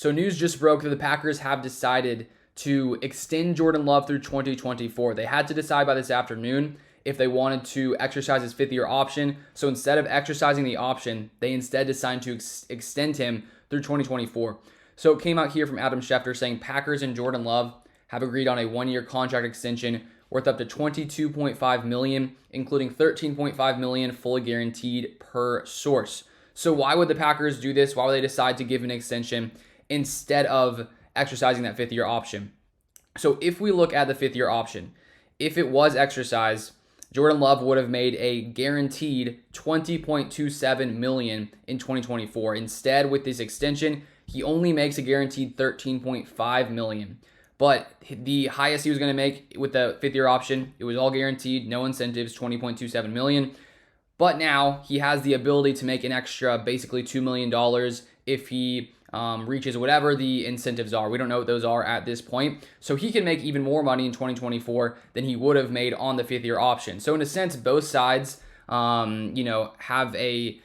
So news just broke that the Packers have decided to extend Jordan Love through 2024. They had to decide by this afternoon if they wanted to exercise his fifth-year option. So instead of exercising the option, they instead decided to extend him through 2024. So it came out here from Adam Schefter saying Packers and Jordan Love have agreed on a one-year contract extension worth up to $22.5 million, including $13.5 million fully guaranteed per source. So why would the Packers do this? Why would they decide to give an extension instead of exercising that fifth-year option? So if we look at the fifth-year option, if it was exercised, Jordan Love would have made a guaranteed $20.27 million in 2024. Instead, with this extension, he only makes a guaranteed $13.5 million. But the highest he was going to make with the fifth-year option, it was all guaranteed, no incentives, $20.27 million. But now he has the ability to make an extra basically $2 million if he reaches whatever the incentives are. We don't know what those are at this point. So he can make even more money in 2024 than he would have made on the fifth-year option. So in a sense, both sides, have a,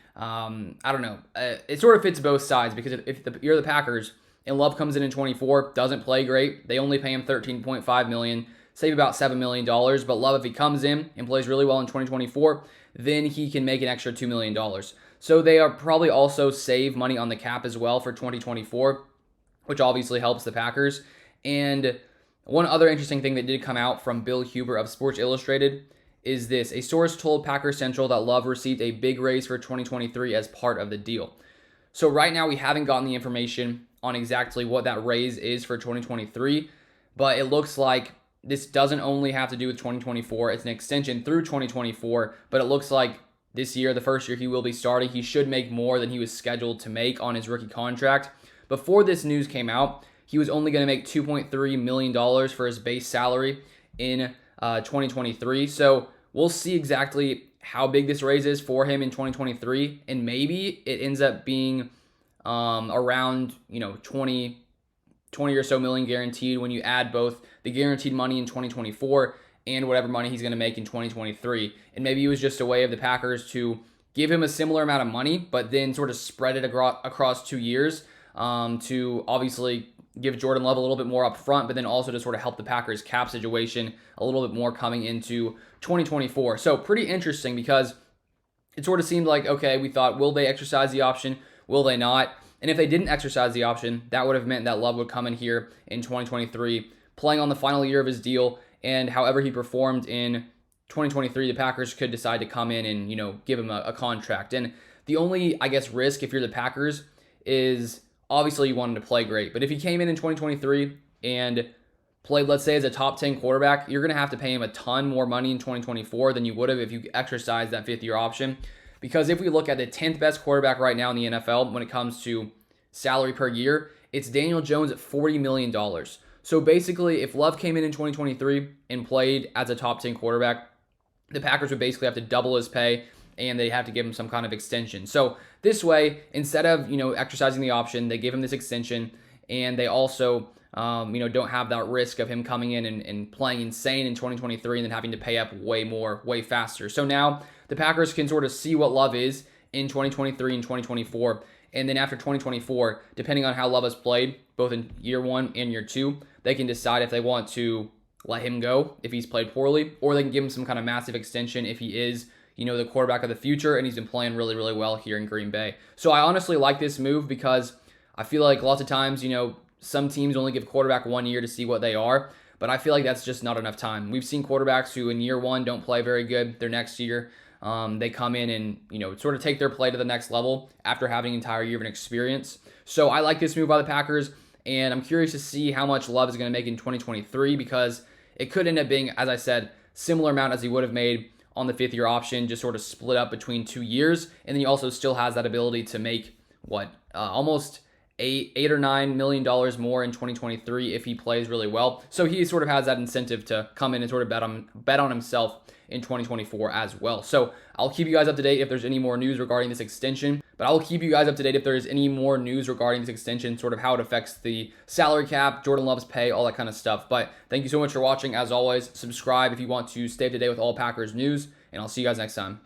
it sort of fits both sides, because if you're the Packers and Love comes in 24, doesn't play great, they only pay him $13.5 million, save about $7 million. But Love, if he comes in and plays really well in 2024, then he can make an extra $2 million. So they are probably also save money on the cap as well for 2024, which obviously helps the Packers. And one other interesting thing that did come out from Bill Huber of Sports Illustrated is this. A source told Packers Central that Love received a big raise for 2023 as part of the deal. So right now we haven't gotten the information on exactly what that raise is for 2023, but it looks like this doesn't only have to do with 2024. It's an extension through 2024, but it looks like this year, the first year he will be starting, he should make more than he was scheduled to make on his rookie contract. Before this news came out, he was only going to make $2.3 million for his base salary in 2023. So we'll see exactly how big this raise is for him in 2023, and maybe it ends up being around 20 or so million guaranteed when you add both the guaranteed money in 2024 and whatever money he's going to make in 2023. And maybe it was just a way of the Packers to give him a similar amount of money, but then sort of spread it across 2 years to obviously give Jordan Love a little bit more up front, but then also to sort of help the Packers cap situation a little bit more coming into 2024. So pretty interesting, because it sort of seemed like, okay, we thought, will they exercise the option? Will they not? And if they didn't exercise the option, that would have meant that Love would come in here in 2023, playing on the final year of his deal, and however he performed in 2023, the Packers could decide to come in and, give him a contract. And the only, I guess, risk if you're the Packers is obviously you want him to play great. But if he came in 2023 and played, let's say, as a top 10 quarterback, you're going to have to pay him a ton more money in 2024 than you would have if you exercised that fifth-year option. Because if we look at the 10th best quarterback right now in the NFL when it comes to salary per year, it's Daniel Jones at $40 million. So basically, if Love came in 2023 and played as a top 10 quarterback, the Packers would basically have to double his pay, and they have to give him some kind of extension. So this way, instead of exercising the option, they give him this extension, and they also don't have that risk of him coming in and playing insane in 2023 and then having to pay up way more, way faster. So now the Packers can sort of see what Love is in 2023 and 2024. And then after 2024, depending on how Love has played, both in year 1 and year 2, they can decide if they want to let him go if he's played poorly, or they can give him some kind of massive extension if he is, the quarterback of the future and he's been playing really, really well here in Green Bay. So I honestly like this move, because I feel like lots of times, some teams only give quarterback 1 year to see what they are, but I feel like that's just not enough time. We've seen quarterbacks who in year 1 don't play very good. Their next year, they come in and, sort of take their play to the next level after having an entire year of an experience. So I like this move by the Packers, and I'm curious to see how much Love is going to make in 2023, because it could end up being, as I said, similar amount as he would have made on the fifth-year option, just sort of split up between 2 years. And then he also still has that ability to make, almost $8 or $9 million more in 2023 if he plays really well. So he sort of has that incentive to come in and sort of bet on himself in 2024 as well. So I'll keep you guys up to date if there's any more news regarding this extension, but I'll keep you guys up to date if there's any more news regarding this extension, sort of how it affects the salary cap, Jordan Love's pay, all that kind of stuff. But thank you so much for watching. As always, subscribe if you want to stay up to date with all Packers news, and I'll see you guys next time.